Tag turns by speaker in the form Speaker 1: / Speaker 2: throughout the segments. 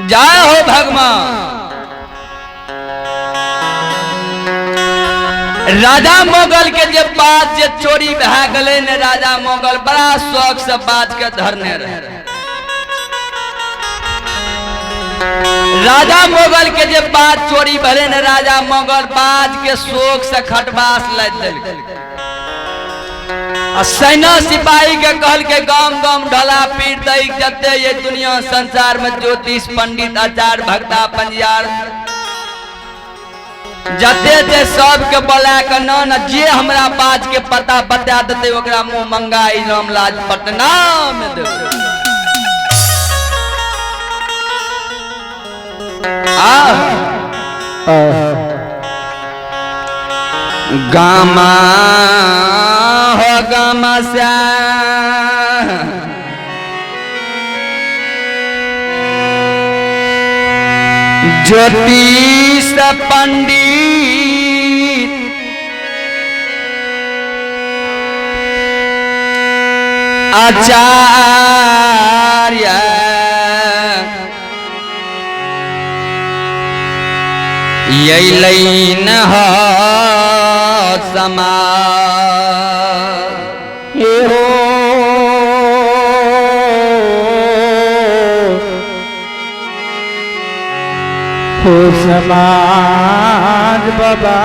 Speaker 1: जय हो भगवान। राजा मोगल के जे बात जे चोरी भए गले ने, राजा मोगल बड़ा शौक से बात के धरने रहे। राजा मोगल के जे बात चोरी भले ने, राजा मोगल बात के शौक से खटवास लद दिल। सेना सिपाही के कहल के गाम गाम ढला पीर दई, जते ये दुनिया संसार में ज्योतिष पंडित आचार्य भक्ता पंजियार जते जे सब के बोला के न जे हमरा बात के पता बता देते ओकरा मुंह मंगा इनाम लाज पटना में दे। गामा हो गामा से ज्योतिष पंडित आचार्य यही लैन हो समाज
Speaker 2: हो समाज बाबा।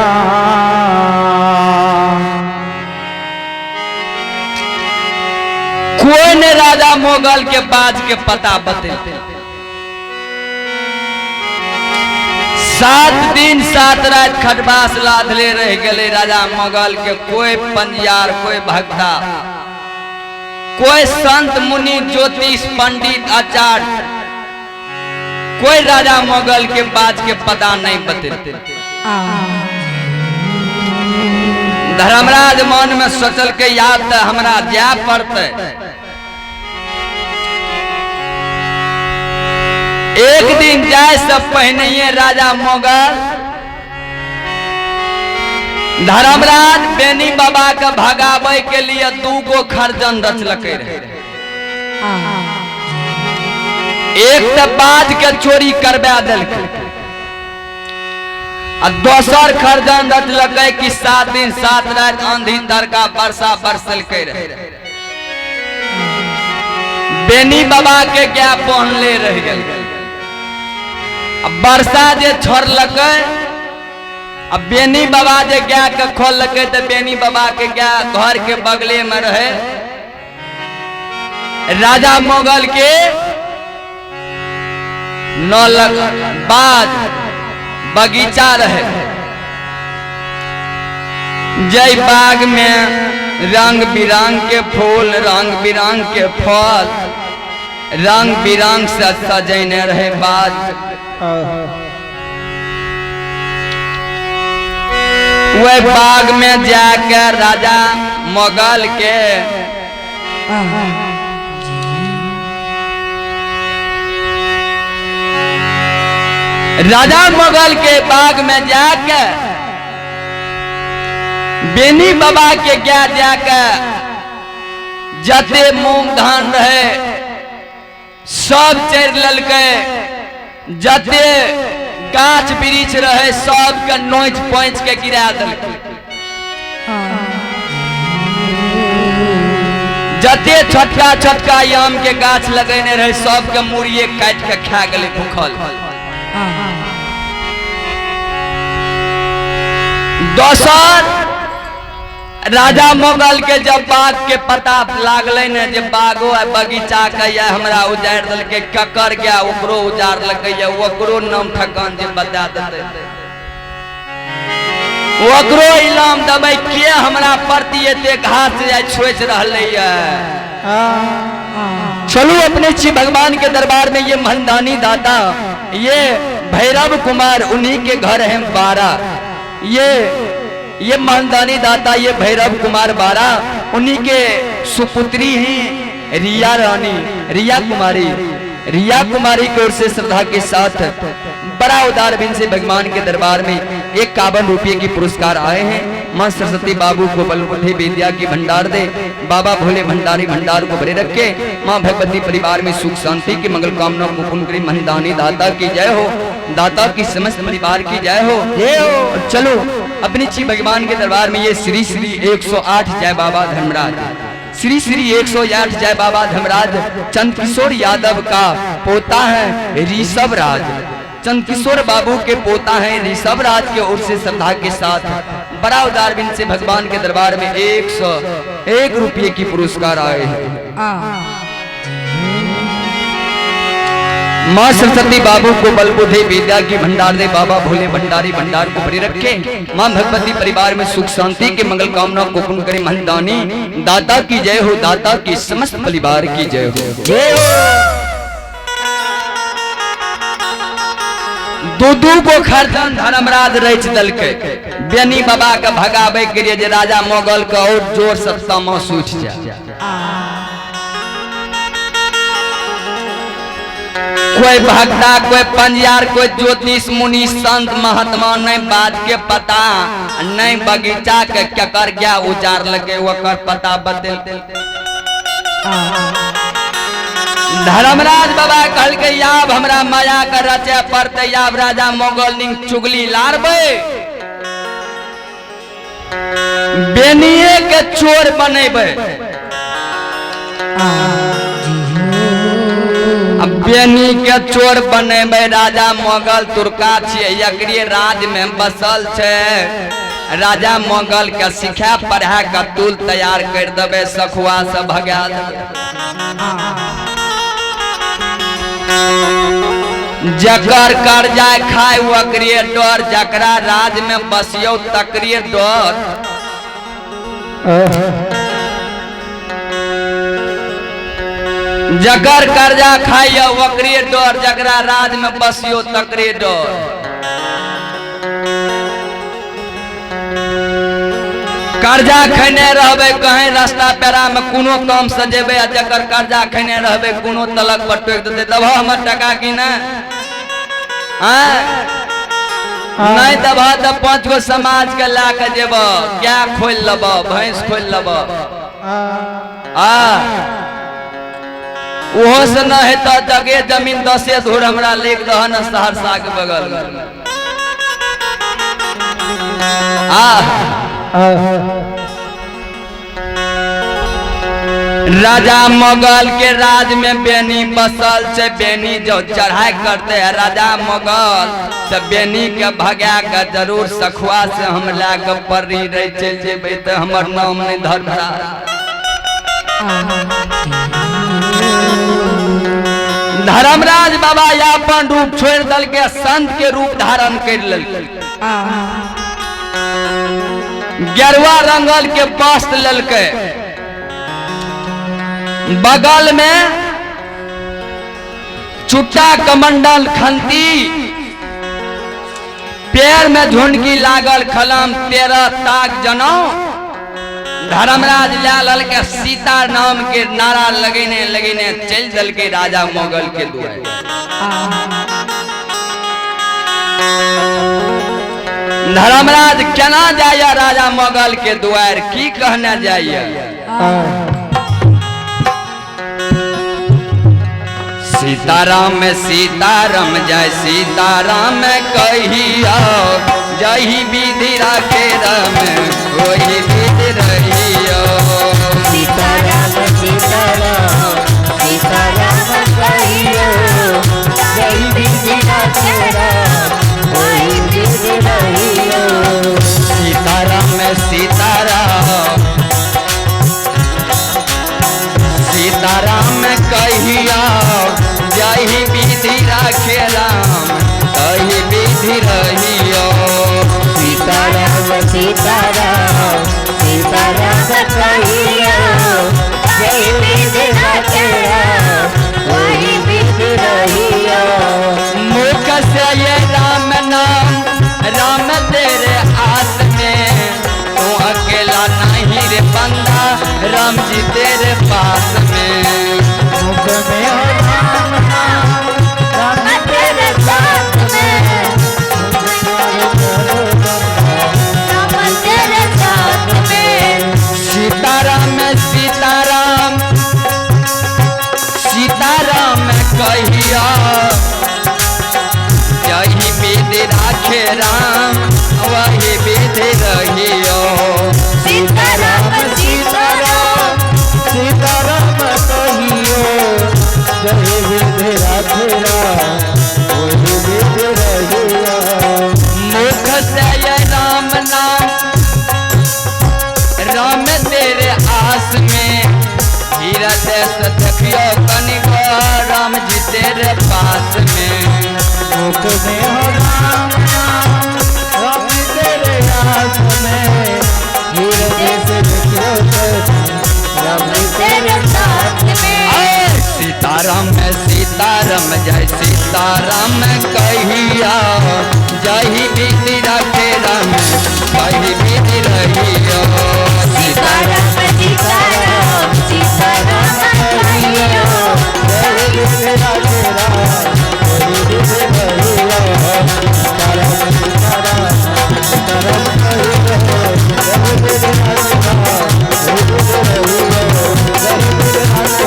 Speaker 1: कोई ने राजा मोगल के बात के पता बते। 7 दिन 7 रात खटवास लादले रह गए राजा मोगल के। कोई पंजियार, कोई भक्ता, कोई संत मुनि ज्योतिष पंडित आचार्य, कोई राजा मोगल के बात के पता नहीं बतेते। धर्मराज मन में सोचल के याद तो हमरा जाय पड़ते। एक दिन जाए से पहले राजा मोगल धर्मराज बेनी बाबा के भगावे के लिए 2 गो खरजन रचलके रहे। एक तो बाज के चोरी करवा दिलके आ दोसर खरजन रचलके कि 7 दिन 7 रात आंधी तड़का वर्षा बरसलके रहे। बेनी बाबा के क्या पहनले रह गए। अब वर्षा जे छोड़लके, अब बेनी बाबा जे गाय के खोलके तो बेनी बाबा के गाय घर के बगले में रहे। राजा मोगल के बाज बगीचा रहे। जय बाग में रंग बिरंग के फूल, रंग बिरंग के फल, रंग बिरंग से सजने रहे बाज। वह बाग में जाकर राजा मोगल के बाग में जाकर बेनी बाबा के क्या जाकर जते मूंग धान रहे सब चढ़ ललके, जते गाछ वृक्ष रहे सब के नोच पोंछ के गिरा दिलके। जते छोटका छोटका आम के गाछ लगेने रहे सब के मुड़िए काट के खा गए भूखल। दोसर राजा मोगल के जब बाग के पता लागले ने जे बागो बगीचा के या हमरा उजाड़ दिलके, ककर गया ओकरो उजाड़ लगे या ओकरो नाम ठकान जे बता देते ओकरो इनाम दबै के हमरा प्रति एते घास जाय छोच रहले है। चलो अपने श्री भगवान के दरबार में ये मनदानी दाता, ये भैरव कुमार उन्हीं के घर हैं 12। ये मनदानी दाता ये भैरव कुमार 12 उन्हीं के सुपुत्री हैं रिया रानी, रिया कुमारी। रिया कुमारी की ओर से श्रद्धा के साथ बड़ा उदार बिन से भगवान के दरबार में 51 रुपये की पुरस्कार आए हैं। मां सरस्वती बाबू को बल बुद्धि विद्या की भंडार दे, बाबा भोले भंडारी भंडार को भरे रखे। मां भगवती परिवार में सुख शांति की मंगल कामना को पूर्ण करे। महदानी दाता की जय हो, दाता की समस्त परिवार की जय हो। चलो अपनी ची भगवान के दरबार में ये श्री श्री 108 जय बाबा धर्मराज, श्री श्री 108 जय बाबा धर्मराज चंद्रकिशोर यादव का पोता है ऋषभ राज। चंद्रकिशोर बाबू के पोता हैं ऋषभ राज के ओर से श्रद्धा के साथ बड़ा उदार बिन से भगवान के दरबार में 101 रुपये की पुरस्कार आए हैं। मां सरस्वती बाबू को बल बुद्धि विद्या की भंडार दे, बाबा भोले भंडारी भंडार को भरे रखे। मां भगवती परिवार में सुख शांति के मंगल कामना को पूर्ण करे। महदानी दाता की जय हो, दाता की समस्त परिवार की जय हो। दूधू को खरदन धर्मराज रच दल के बेनी बाबा के भगावे के लिए राजा मोगल का और जोर सत्ता महसूस जाए। कोई भक्ता, कोई पंजियार, कोई ज्योतिष मुनि संत महात्मा नहीं बात के पता, नहीं बगीचा के ककर गया उचार लगे वकर पता बदल। धर्मराज बाबा कहल के याब हमरा माया कर रचे पड़ते, याब राजा मोगल निंग चुगली लारबे, बेनिए के चोर बनेबे। अब बेनी के चोर बनेबे राजा मोगल तुर्का छे, एकरे राज में बसल छे। राजा मोगल के सिखा पढ़ा के तुल तैयार कर देबे, सखुआ से भगा देबे। जकर कर्जा खाए वकरे डर, जकरा राज में बसियो तकरे डर। जकर कर्जा खाइए वकरे डर, जकरा राज में बसियो तकरे डर। कर्जा खैने रहबे कहीं रास्ता पेरा में कोनो काम सजेबे, जकर कर्जा खैने रहबे कोनो तलक पर टोक देते दबा हमर टका की ना नहीं दबा तो 5 गो समाज के ला के जेब, क्या खोल लब, भैंस खोल लब। ओहो से न है तो जगह जमीन 10 धूर हमरा लेक दहन सहरसा के बगल में। राजा मोगल के राज में बेनी बसल से, बेनी जो चढ़ाई करते हैं राजा मोगल तो बेनी के भगा के जरूर सखुआ से हम ला के परी रही चल जेबे तो हमर नाम नहीं धर्मराज। धर्मराज बाबा अपन रूप छोड़ दल के संत के रूप धारण कर लेल। गेरुआ रंगल के वस्त्र ललके, बगल में चुट्टा कमंडल खंती, पैर में झुंडकी लागल खलम 13 ताक जनौ। धर्मराज लाल के सीता नाम के नारा लगेने लगेने चल दल के राजा मोगल के दुआर। धर्मराज केना जाया राजा मोगल के दुआर, की कहना जाइए। सीताराम सीताराम जय सीताराम कहिया, जही विधि राखे राम वही विधि रहियो।
Speaker 2: सीताराम सीताराम सीताराम कहियो, जही विधि राखे राम वही विधि रहियो।
Speaker 1: सीताराम सीताराम सीताराम कहिया, जही विधि राखे राम तही विधि रहियो।
Speaker 2: सीताराम सीताराम सीताराम कहियो, जही विधि राखे राम वही विधि रहियो।
Speaker 1: मुख से ये राम नाम राम तेरे हाथ में, तू अकेला नहीं रे बंदा राम जी तेरे पास में।
Speaker 2: मुख में राम नाम
Speaker 1: जही विधि राखे राम वही विधि रहियो।
Speaker 2: सीताराम सीताराम सीताराम कहियो जय विधि राखे राम वही विधि रहियो।
Speaker 1: मुख से ये राम नाम राम तेरे आस में, हृदय से देखियो कनिको राम जी तेरे पास में।
Speaker 2: मुख में हो राम नाम राम तेरे आस में, हृदय से देखियो राम तेरे साथ में।
Speaker 1: सीताराम सीताराम जय सीताराम कहिया जही विधि राखे राम वही विधि रहियो।
Speaker 2: सीताराम सीताराम सीताराम कहियो जय विधि राखे राम वही विधि रहियो। सीताराम सीताराम सीताराम कहियो जय विधि राखे राम वही विधि रहियो। जय विधि राखे राम वही विधि रहियो। जय विधि राखे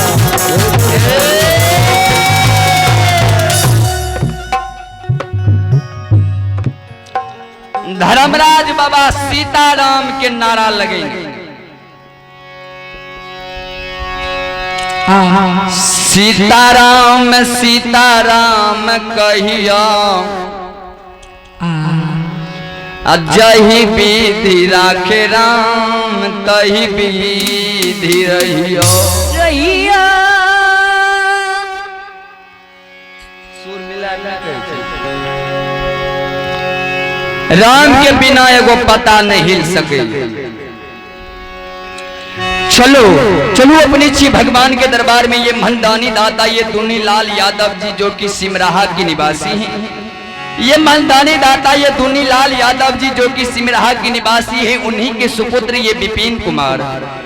Speaker 2: राम वही विधि रहियो।
Speaker 1: धर्मराज बाबा सीताराम के नारा लगेंगे। सीताराम सीताराम कहिया जही विधि राखे राम तही विधि रहियो। सुर मिला राम के बिना एगो पता नहीं हिल सके। चलो चलो अपने छी भगवान के दरबार में। ये मलदानी दाता ये दुनीलाल यादव जी जो कि सिमराहा के निवासी हैं। ये मलदानी दाता ये दुनीलाल यादव जी जो कि सिमराहा के निवासी हैं। उन्हीं के सुपुत्र ये विपिन कुमार।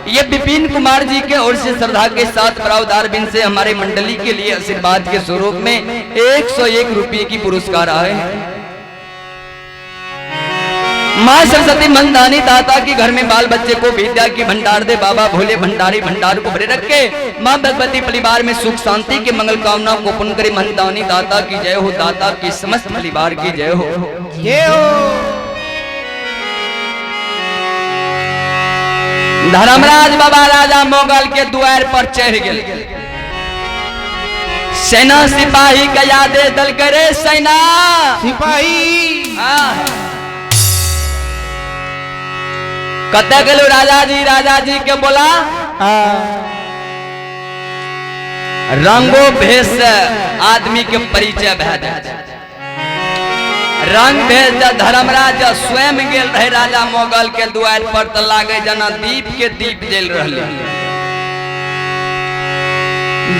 Speaker 1: ये विपिन कुमार जी के ओर से श्रद्धा के साथ बरावदार बिन से हमारे मंडली के लिए आशीर्वाद के स्वरूप में 101 रुपये की पुरस्कार आए हैं। माँ सरस्वती मलदानी दाता की घर में बाल बच्चे को विद्या की भंडार दे। बाबा भोले भंडारी भंडार को भरे रखे। माँ भगवती परिवार में सुख शांति की मंगल कामनाओं को पूर्ण करे। मलदानी दाता की जय हो। दाता की समस्त परिवार की जय हो।
Speaker 2: जय हो।
Speaker 1: धर्मराज बाबा राजा मोगल के द्वार पर चढ़ गए। सेना सिपाही का यादे दल करे। सेना
Speaker 2: सिपाही
Speaker 1: कते गलो राजा जी के बोला रंगो भेष से आदमी के परिचय भे जाए। रंग भेष धर्मराज स्वयं गेल रहे राजा मोगल के द्वार पर तो लागे जना दीप के दीप जल रहे।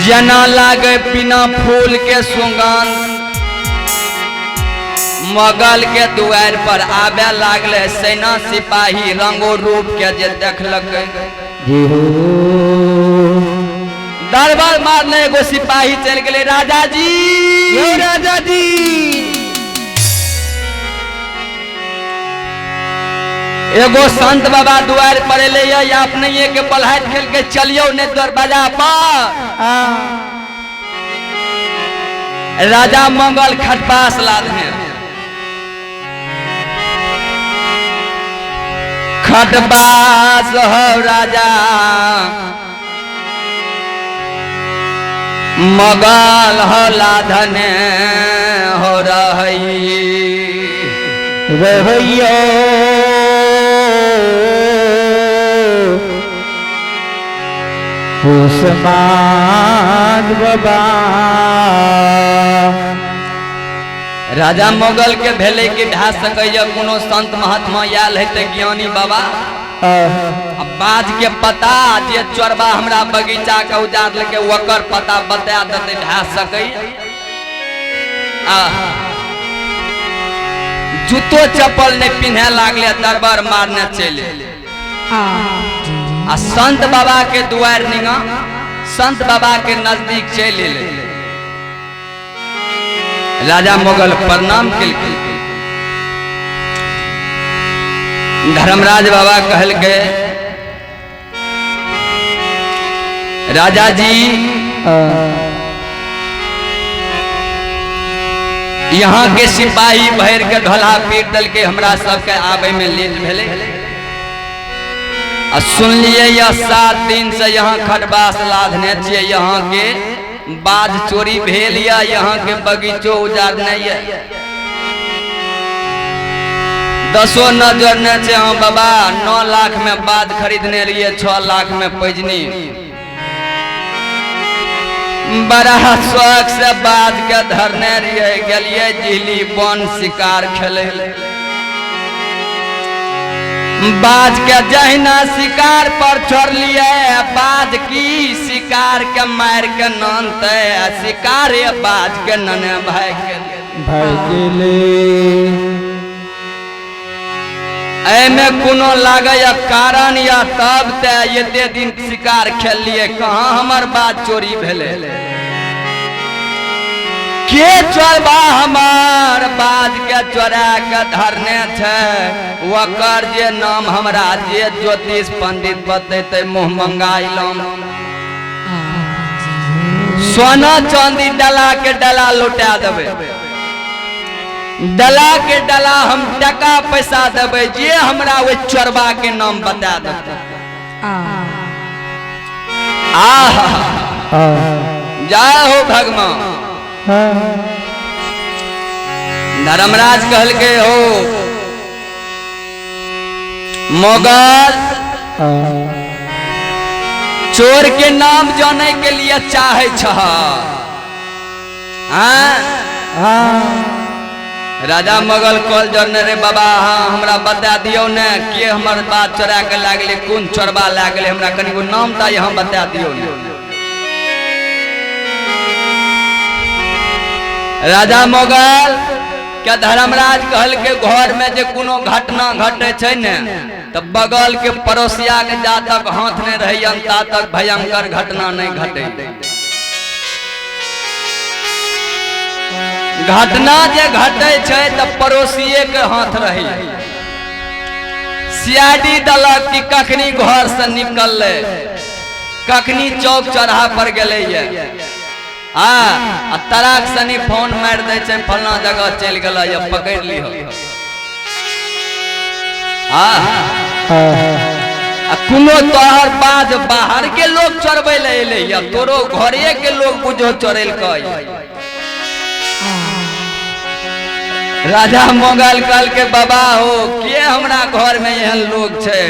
Speaker 1: जना लागे बिना फूल के सुगंध मोगल के द्वार पर आबे लागले। सेना सिपाही रंगो रूप के जे देखलक दरबार मारने एगो सिपाही चल गए। राजा जी
Speaker 2: यो राजा जी
Speaker 1: एगो संत बाबा द्वार पर ले या अपने ये के बलहाट खेल के चलियो ने दरवाजा पर। राजा मंगल खटपास लादने खटबास हो राजा मगल हो लाधने हो
Speaker 2: रहियो उस्मान बाबा।
Speaker 1: राजा मोगल के भेले के भा सकैया कोनो संत महात्मा आयल है ते ज्ञानी बाबा। अब बाज के पता जे चोरबा हमरा बगीचा के उजाड़ लेके ओकर पता बता देते भा सकै। जूतो चप्पल नहीं पिन्हे लागले दरबार मारने चले। आ संत बाबा के द्वार निगा संत बाबा के नजदीक चले ले। राजा मोगल प्रणाम कल। धर्मराज बाबा कहल के राजा जी यहाँ के सिपाही भर के ढोला पीट दल के हमरा सबके आबे में लेट भेले। सुन लिए यह 7 दिन से यहाँ खटवास लादने छिए, यहाँ के बाज चोरी भेल या यहाँ के बगीचो उजाड़ने ये 10 नजर ने छे। हाँ बाबा 9 लाख में बाज खरीदने लिए 6 लाख में पैजनी। बड़ा शौक से बाज के धरने रहिए, गेलिए जिहली बन शिकार खेले। बाज के जहिना शिकार पर छोड़ लिए, बाज की शिकार के मार के ननते, शिकार बाज के नने भाई गेले। एमे कोनो लागे या कारण या तब ते ये दिन शिकार खेल लिए, कहाँ हमर बात चोरी भेले। के चोरबा हमार बाज के चोरा के धरने छे, वकर जे नाम हमरा जे ज्योतिष पंडित बतेते मुँह मंगाइलम। सोना चांदी डला के डला लुटा देबे, डला के डला हम टका पैसा देबे, जे हमरा वो चोरबा के नाम बता देते। जय हो भगवान। धर्मराज कहल के हो मोगल चोर के नाम जाने के लिए चाहे छह। राजा मोगल कॉल जरने रे बाबा, हाँ हमरा बता दियो ने के हमर बात चोरा के लागले, कौन चोरबा लागले, हमरा कनी को नाम ता यहाँ बता दियो ने। राजा मोगल क्या धर्मराज कहल के घर में जे कोनो घटना घटे छे ने, तब बगल के पड़ोसिया के जा तक हाथ नहीं रही ता तक भयंकर घटना नहीं घटे। घटना जे घटे छे तब पड़ोसिए के हाथ रही। सीआईडी दलक की कखनी घर से निकल, कखनी चौक चौराहा पर गले ये। तराक सनी फोन मार दे छे, फलना जगह चल गला या पकड़ ली हो। कोनो तोहर बाज बाहर के लोग चोरबे ले अले या तोरो घरे के लोग बुझो चोरेल कई। राजा मोगल कल के बाबा हो के हमरा घर में एहन लोग छे।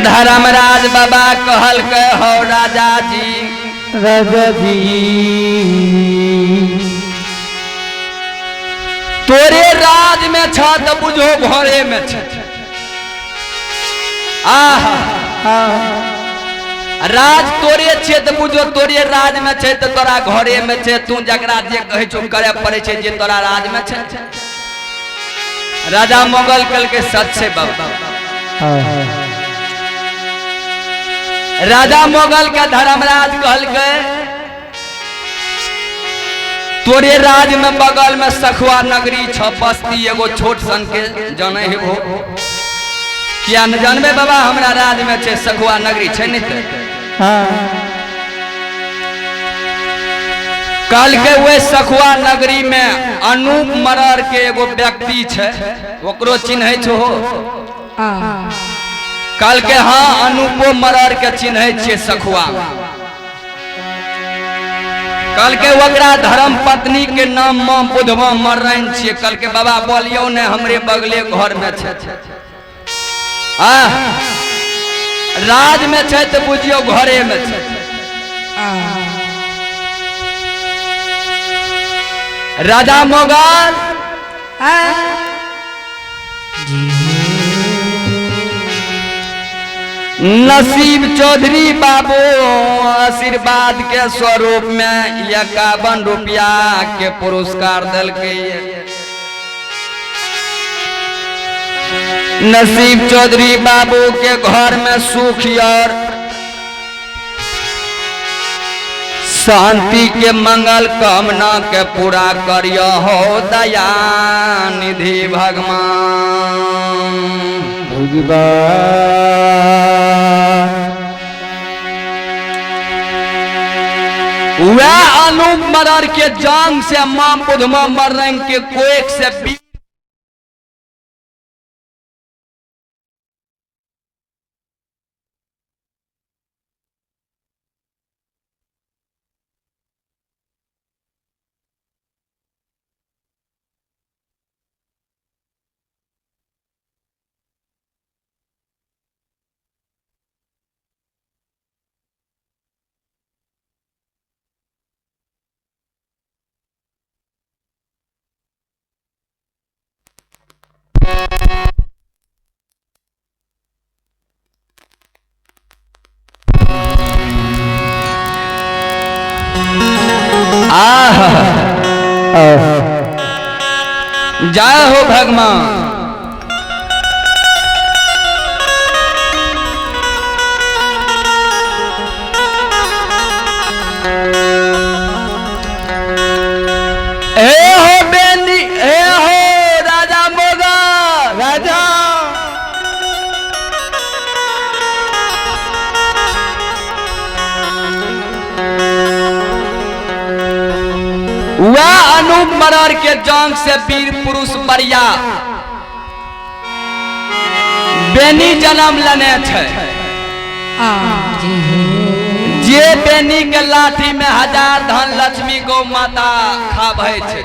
Speaker 1: धर्मराज बाबा कहल के हो राजा जी,
Speaker 2: राजा जी
Speaker 1: तोरे राज में छ तो बुझो घरे में छ। राज तोरे छे तो बुझो तोरे राज में छे तो तोरा घरे में छे। तू जकरा जे कहे छो करे पड़े छे जे तोरा राज में छे। राजा मोगल कल के सच से बाबा। राजा मोगल के धर्मराज कहल के तोरे राज में बगल में सखुआ नगरी छ, बस्ती एगो छोट सन के जाने ही हो। क्या न जानबे बाबा हमरा राज में छे सखुआ नगरी छे नहीं ते। कल के वे सखुआ नगरी में अनूप मरर के एगो व्यक्ति छे, ओकरो चिन्ह छो हो। कल के हाँ अनूपो मरर के चिन्ह छे सखुआ। कल के वकरा धर्म पत्नी के नाम में बुधवा मर्रन छे। कल के बाबा बोलियो ने हमरे बगले घर में छे। राज में छे तो बुझियो घरे में छे। राजा मोगल नसीब चौधरी बाबू आशीर्वाद के स्वरूप में 51 रुपया के पुरस्कार दल के। नसीब चौधरी बाबू के घर में सुख और शांति के मंगल कामना के पूरा करियो हो दया निधि भगवान। वह अनूप मरर के जांग से मां बुधमा मर्रंग के कोएक से जय हो भगवान। ए हो बेनी, ए हो राजा मोगा राजा। वह अनूप मरर के जांग से वीर पुरुष बरिया बेनी जन्म लेने छे। जे बेनी के लाठी में हजार धन लक्ष्मी गौ माता खावे छे।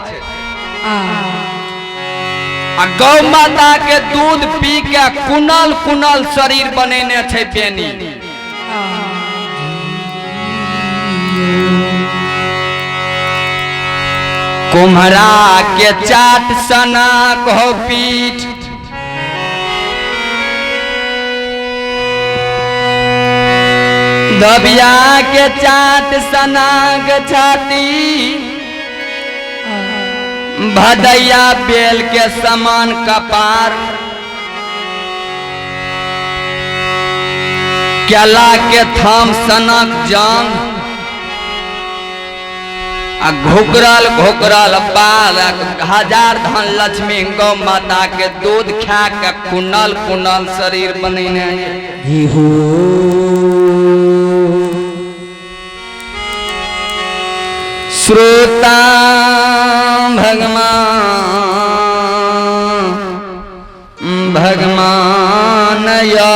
Speaker 1: गौ माता के दूध पी के कुनल कुनल शरीर बनेने छे बेनी। कुम्हरा के चाट सना को पीठ, दबिया के चाट सनाग छाती, भदैया बेल के समान कपार, केला के थाम सनक जांग, घुकरल घुकरल बालक हजार धन लक्ष्मी गौ माता के दूध खा के कुनल कुनल शरीर बनेने। श्रोता भगवान भगवान यो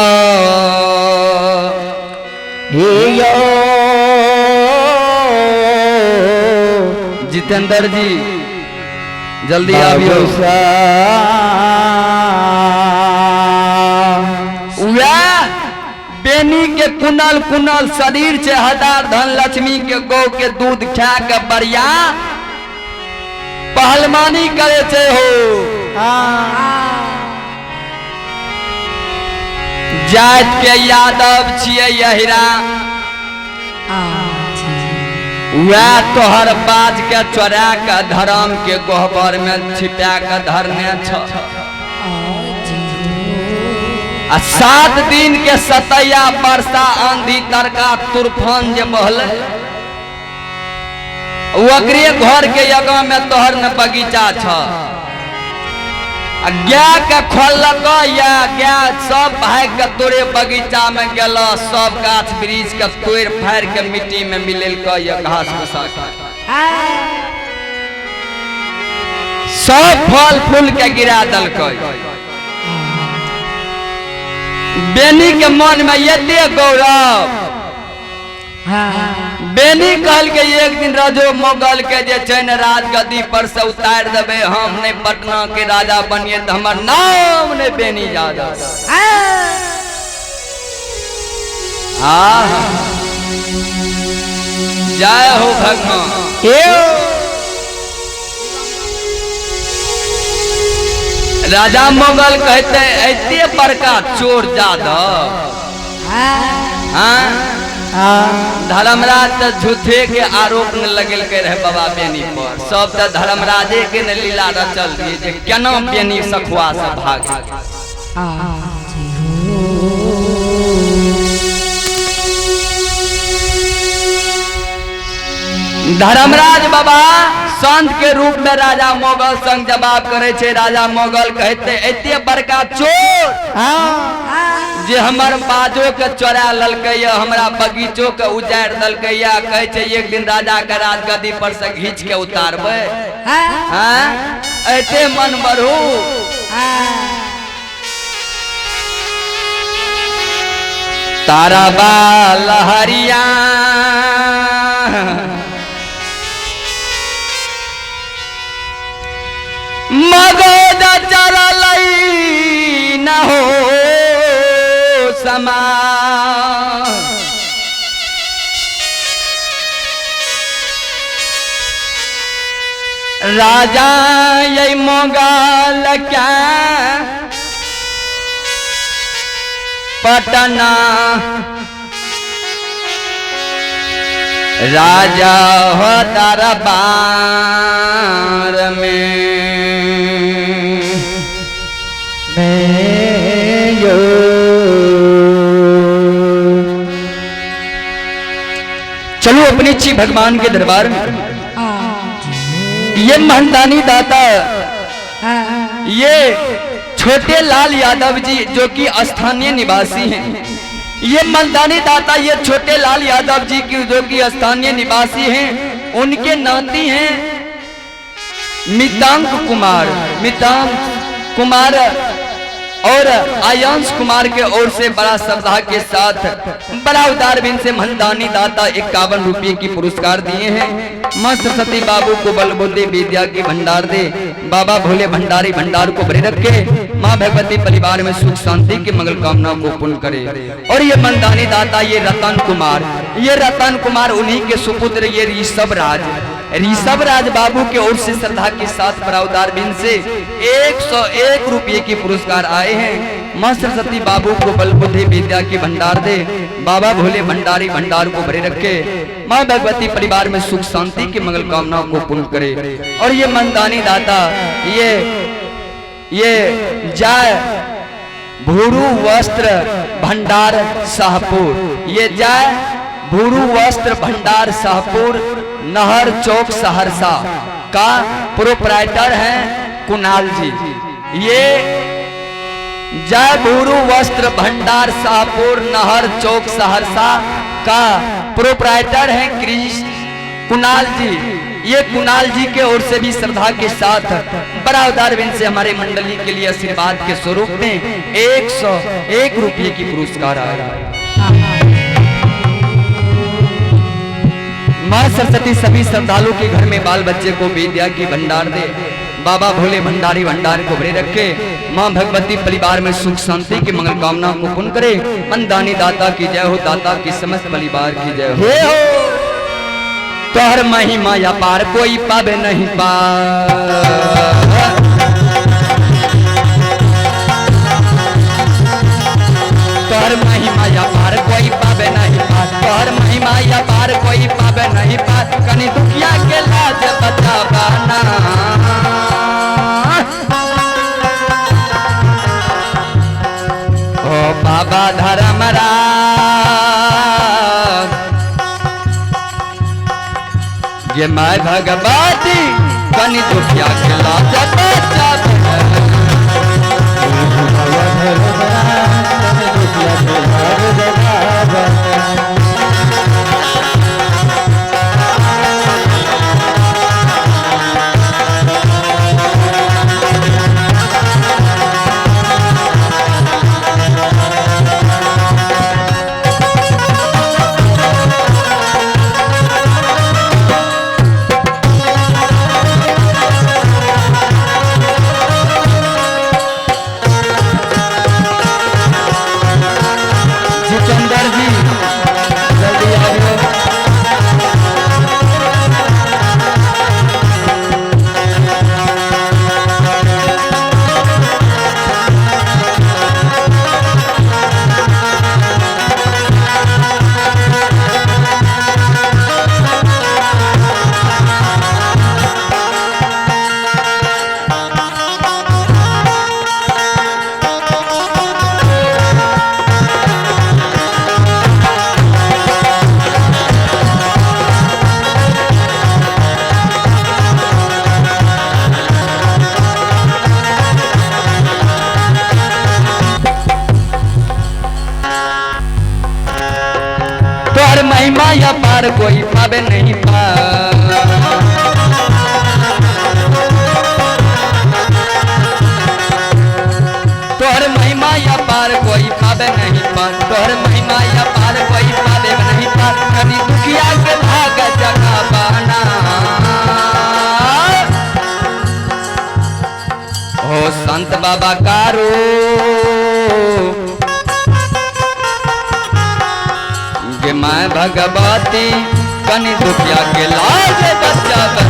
Speaker 1: जितेंद्र जी जल्दी आवियो। बेनी के कुनल कुनल शरीर से हजार धन लक्ष्मी के गौ के दूध खा के बढ़िया पहलवानी करे छे हो। जात के यादव छिए यहिरा, वह तोहर बाज के चोरा के धर्म के गोहबर में छिपा के धरने छ। 7 दिन के सतैया वर्षा आंधी तरका तूफान जे बहले, ओकरे घर के जगह में तोहर न बगीचा छ। गाय के खोलक या गाय सब भाग के तोरे बगीचा में गेल, सब गाछ वृक्ष के तोड़ फाड़ के मिट्टी में मिलेल या घास भूसा सब फल फूल के गिरा दलक। बेनी के मन में एते गौरव, बेनी कहल के एक दिन राजो मोगल के जे चैन राज गद्दी पर से उतार देबे, हम नहीं पटना के राजा बनिए तो हमर नाम नहीं बेनी यादव। जय हो भगवान। राजा मोगल कहते ऐते बड़का चोर जादव, धर्मराज झूठे के आरोप न लगल के रहे बाबा बेनी पर। सब तो धर्मराजे के न लीला रचल दिए जे केना बेनी सखुआ से भाग। धर्मराज बाबा संत के रूप में राजा मोगल संग जवाब करे छे। राजा मोगल कहते एते बड़का चोर जे हमर बाजो के चोरा ललकैया, हमरा बगीचो के उजाड़ दलकैया, कहे छे एक दिन राजा के राजगद्दी पर से घींच के उतारबे। हाँ ऐसे मन बढ़ू। तारा बाल हरिया मगोद चरलई न हो समा, राजा ये मोगल क्या पटना, राजा हो दरबार में
Speaker 2: यो।
Speaker 1: चलो अपनी ची भगवान के दरबार में। ये महंतानी दाता, ये छोटे लाल यादव जी जो कि स्थानीय निवासी हैं, ये महंतानी दाता ये छोटे लाल यादव जी की जो कि स्थानीय निवासी हैं, उनके नाती हैं मितांक कुमार और आयांश कुमार के ओर से बड़ा श्रद्धा के साथ बड़ा उदार बिन से महंतानी दाता 51 रुपये की पुरस्कार दिए हैं। मां सरस्वती बाबू को बल बुद्धि विद्या की भंडार दे, बाबा भोले भंडारी भंडार को भरे रखे, मां भगवती परिवार में सुख शांति की मंगल कामना को पूर्ण करे। और ये महंतानी दाता ये रतन कुमार उन्हीं के सुपुत्र ये ऋषभ राज बाबू के ओर से श्रद्धा के साथ बड़ा उदार बिन से 101 रुपये की पुरस्कार आए हैं। मां सरस्वती बाबू को बल बुद्धि विद्या की भंडार दे, बाबा भोले भंडारी भंडार को भरे रखे, मां भगवती परिवार में सुख शांति की मंगल कामनाओं को पूर्ण करे। और ये महंतानी दाता ये जय भूरू वस्त्र भंडार शाहपुर, ये जय भूरू वस्त्र भंडार शाहपुर नहर चौक सहरसा का प्रोप्राइटर हैं कुणाल जी। ये जय भूरू वस्त्र भंडार शाहपुर नहर चौक सहरसा का प्रोप्राइटर हैं कुणाल जी। ये कुणाल जी के ओर से भी श्रद्धा के साथ बड़ा उदार बिन से हमारे मंडली के लिए आशीर्वाद के स्वरूप में 101 रुपये की पुरस्कार आ रहा है। मां सरस्वती सभी श्रद्धालु के घर में बाल बच्चे को विद्या की भंडार दे, बाबा भोले भंडारी भंडार को भरे रखे, मां भगवती परिवार में सुख शांति की मंगल कामना को पूर्ण करे। मंदानी दाता की जय हो, दाता की समस्त परिवार की जय हो। तोहर महिमा या पार कोई पावे नहीं पार, तोहर महिमा या पार कोई पावे नहीं पार, तोहर महिमा या पार कोई पावे नहीं पार, कनी दुखिया के लाज बतावाना। ओ बाबा धर्मराज ये मैं भगवती कनी दुखिया के लाज बतावाना। महिमा या पार कोई पावे नहीं पार। तोहर महिमा या पार कोई पावे नहीं पार, तोहर महिमा या पार कोई पावे नहीं पार। कभी दुखिया के भाग जगा बना हो संत बाबा कारो गे मैं भगवती कनि दुखिया के लाज बचावे।